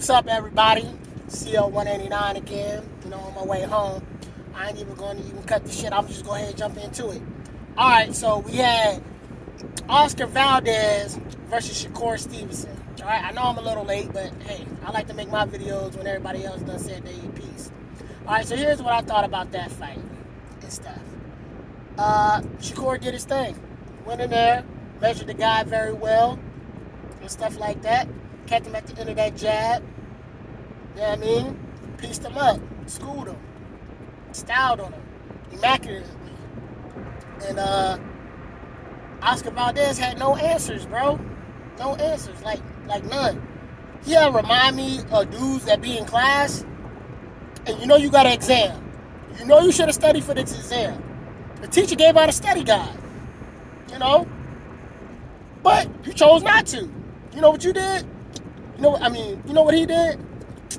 What's up, everybody? CL189 again. On my way home. I ain't even going to even cut the shit. I'm just going ahead and jump into it. All right, so we had Oscar Valdez versus Shakur Stevenson. All right, I know I'm a little late, but hey, I like to make my videos when everybody else done said their piece. All right, so here's what I thought about that fight and stuff. Shakur did his thing. Went in there, measured the guy very well, and stuff like that. Kept him at the end of that jab. You know what I mean? Pieced him up, schooled him, styled on him, immaculately. And Oscar Valdez had no answers, bro. No answers, like none. He had remind me of dudes that be in class, and you got an exam. You should have studied for this exam. The teacher gave out a study guide, but you chose not to. You know what you did? You know what he did?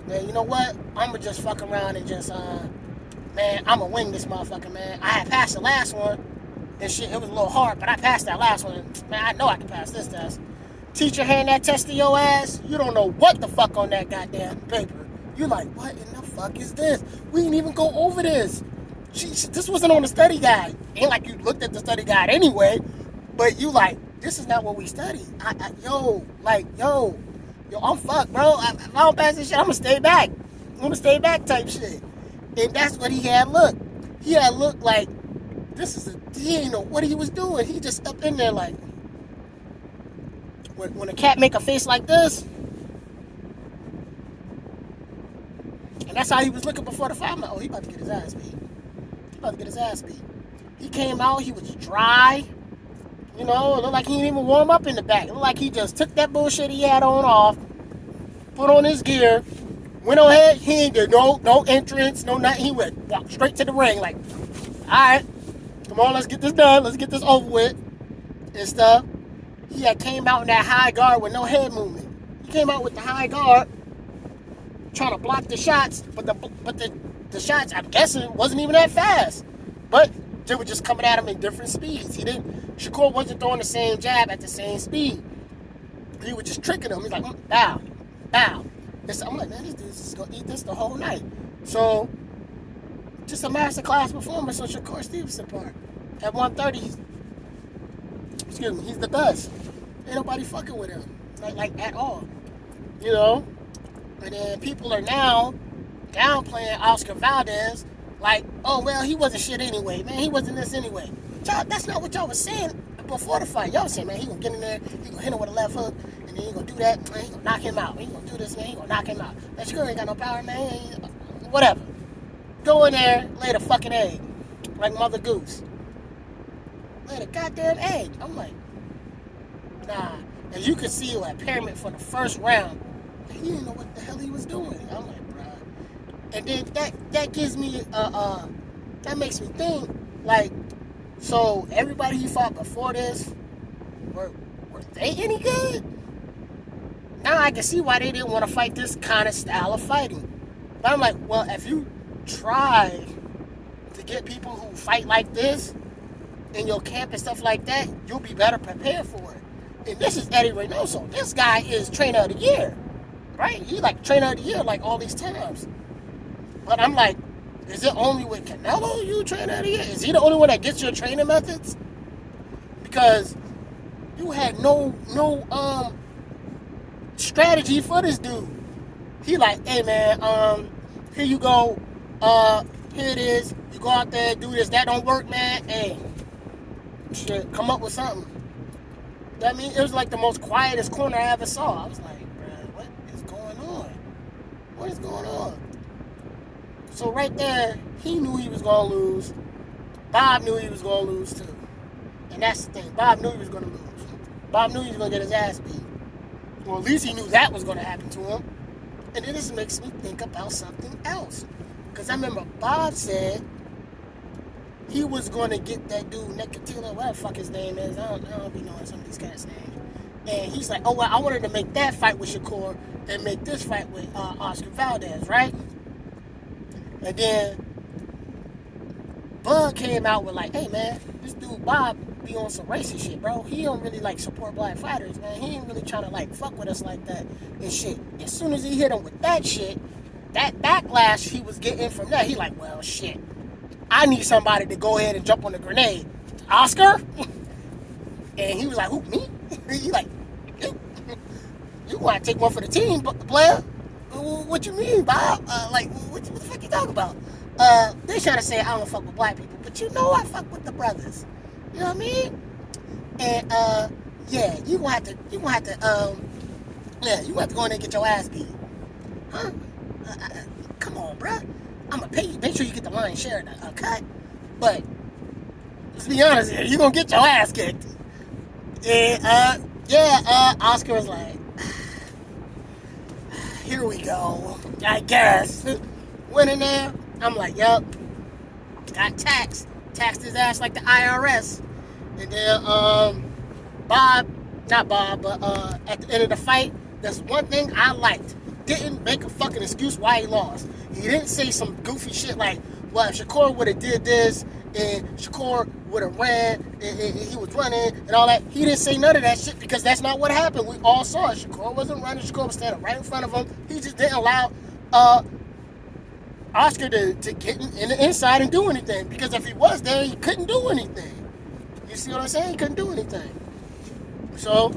Man, you know what? I'ma just fuck around and just, I'ma wing this motherfucker, man. I had passed the last one. And shit, it was a little hard, but I passed that last one. Man, I know I can pass this test. Teacher hand that test to your ass, you don't know what the fuck on that goddamn paper. You like, what in the fuck is this? We didn't even go over this. This wasn't on the study guide. Ain't like you looked at the study guide anyway, but you like, this is not what we studied. Yo, I'm fucked, bro. If I don't pass this shit, I'm gonna stay back. Type shit. And that's what he had look. He had looked like, he didn't know what he was doing. He just up in there like, when a cat make a face like this, and that's how he was looking before the fight. I'm like, oh, he about to get his ass beat. He came out, he was dry. It looked like he didn't even warm up in the back. It looked like he just took that bullshit he had on off, put on his gear, went ahead, he ain't did no entrance, no nothing. He walked straight to the ring like, all right, come on, let's get this done. Let's get this over with and stuff. He had came out in that high guard with no head movement. He came out with the high guard, trying to block the shots, but the shots, I'm guessing, wasn't even that fast. But they were just coming at him in different speeds. Shakur wasn't throwing the same jab at the same speed. He was just tricking him. He's like, bow. I'm like, man, this dude's just gonna eat this the whole night. So, just a masterclass performance on Shakur Stevenson part. At 130, he's the best. Ain't nobody fucking with him, like at all. And then people are now downplaying Oscar Valdez, like, oh well, he wasn't shit anyway, man. He wasn't this anyway. Y'all, that's not what y'all was saying before the fight. Y'all was saying, man, he gonna get in there, he gonna hit him with a left hook, and then he gonna do that, and he gonna knock him out. He gonna do this, man, he gonna knock him out. That Shakur ain't got no power, man. Whatever. Go in there, lay the fucking egg, like Mother Goose. Lay the goddamn egg. I'm like, nah. And you could see like Pyramid for the first round, he didn't know what the hell he was doing. I'm like, bruh. And then that gives me that makes me think, like, so everybody he fought before this, were they any good? Now I can see why they didn't want to fight this kind of style of fighting. But I'm like, well, if you try to get people who fight like this in your camp and stuff like that, you'll be better prepared for it. And this is Eddie Reynoso. This guy is trainer of the year, right? He like trainer of the year like all these times. But I'm like, is it only with Canelo you trainer of the year? Is he the only one that gets your training methods? Because you had no strategy for this dude. He like, hey man, here you go. Here it is. You go out there, do this. That don't work, man. Hey, shit, come up with something. I mean, it was like the most quietest corner I ever saw. I was like, bruh, what is going on? What is going on? So right there, he knew he was going to lose. Bob knew he was going to lose too. And that's the thing. Bob knew he was going to lose. Bob knew he was going to get his ass beat. Well, at least he knew that was going to happen to him. And then this makes me think about something else. Because I remember Bob said he was going to get that dude, Nicotino, whatever the fuck his name is. I don't be knowing some of these guys' names. And he's like, oh, well, I wanted to make that fight with Shakur and make this fight with Oscar Valdez, right? And then Bud came out with like, hey, man, this dude Bob, be on some racist shit, bro. He don't really like support black fighters, man. He ain't really trying to like fuck with us like that and shit. As soon as he hit him with that shit, that backlash he was getting from that, he like, well, shit. I need somebody to go ahead and jump on the grenade. Oscar? And he was like, who, me? He like, you want to take one for the team, player? What you mean, Bob? What the fuck you talking about? They trying to say I don't fuck with black people, but you know I fuck with the brothers. You know what I mean? And yeah, you gonna have to you gonna have to go in there and get your ass beat, huh? Come on, bruh. I'm gonna pay you. Make sure you get the lion's share of the cut, but let's be honest here, you gonna get your ass kicked. And Oscar was like, here we go, I guess. Went in there, I'm like, yup, got taxed his ass like the IRS. And then at the end of the fight, that's one thing I liked. Didn't make a fucking excuse why he lost. He didn't say some goofy shit like, well, if Shakur would have did this and Shakur would have ran and he was running and all that. He didn't say none of that shit because that's not what happened. We all saw it. Shakur wasn't running. Shakur was standing right in front of him. He just didn't allow Oscar to get in the inside and do anything, because if he was there, he couldn't do anything. You see what I'm saying? He couldn't do anything. So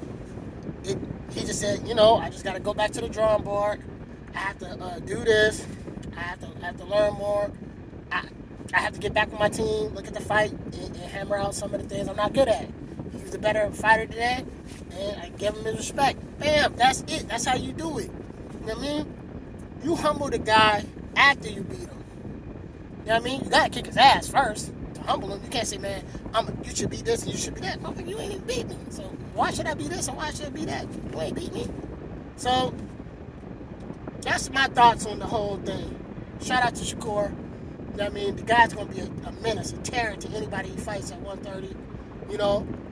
he just said, I just got to go back to the drawing board. I have to do this. I have to learn more. I have to get back with my team, look at the fight, and hammer out some of the things I'm not good at. He was a better fighter today, and I give him his respect. Bam, that's it. That's how you do it. You know what I mean? You humble the guy after you beat him. You know what I mean? You gotta kick his ass first to humble him. You can't say, man, you should be this and you should be that. Motherfucker, you ain't even beat me. So why should I be this and why should I be that? You ain't beat me. So that's my thoughts on the whole thing. Shout out to Shakur. You know what I mean? The guy's going to be a menace, a terror to anybody he fights at 130.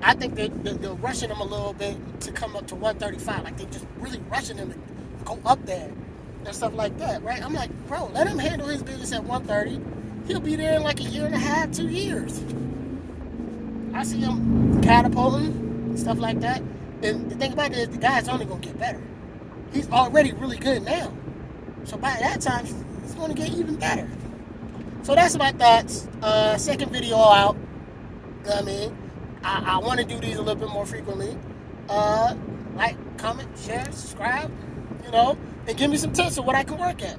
I think they're rushing him a little bit to come up to 135. Like, they're just really rushing him to go up there and stuff like that, right? I'm like, bro, let him handle his business at 130. He'll be there in like a year and a half, 2 years. I see him catapulting, stuff like that. And the thing about it is, the guy's only going to get better. He's already really good now. So by that time, he's going to get even better. So that's my thoughts. Second video out. You know what I mean? I want to do these a little bit more frequently. Like, comment, share, subscribe, and give me some tips of what I can work at.